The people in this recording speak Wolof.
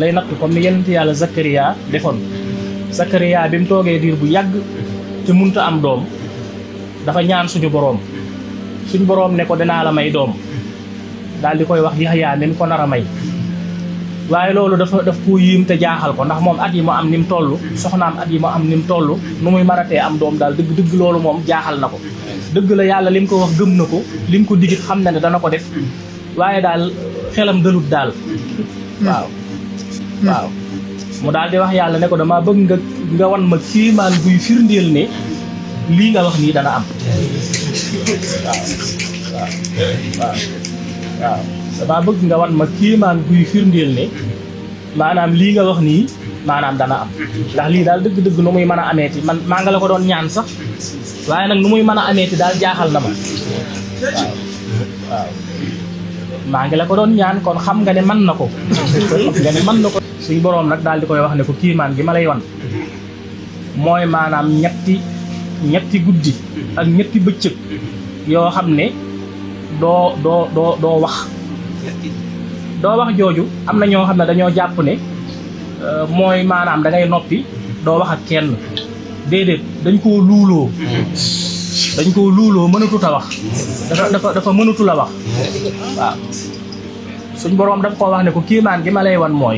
lay nattu comme ni yonent yàlla Zakariya defoon Zakariya bi mu toogee diir bu yàgg te munta am doom dafa ñaan suñu boroom ne ko dinaa la may doom daal di koy wax Yaxya ni mu ko nar a may waaye loolu daf ko yiim te jaaxal ko ndax moom at yi mu am ni mu toll soxnaam at yi mu am ni mu toll nu muy maratee am doom daal dëgg loolu moom jaaxal na ko dëgg la yàlla li mu ko wax gëm na ko li mu ko digit xam na ne dana ko def waaye daal xelam dalut daal waaw mu daal di wax yàlla ne ko dama bëgg nga wan ma kiimaan buy firndeel ne lii nga wax nii dana am waaw dama bëgg nga wan ma kiimaan buy firndeel ne maanaam lii nga wax nii maanaam dana am ndax lii daal dëgg nu muy mën a ameeti man maa nga la ko doon ñaan sax waaye nag nu muy mën a ameeti daal jaaxal na ma waaw maa ngi la ko doon ñaan kon xam nga ne mën na ko suñ boroom nag daal di koy wax ne ko kiimaan gi ma lay wan mooy maanaam ñetti guddi ak ñetti bëccëg yoo xam ne doo wax jooju am na ñoo xam ne dañoo jàpp ne mooy maanaam da ngay noppi doo wax ak kenn déedéet dañ koo luuloo mënatut a wax dafa mënatul a wax waaw suñ boroom daf koo wax ne ko kiimaan gi ma lay wan mooy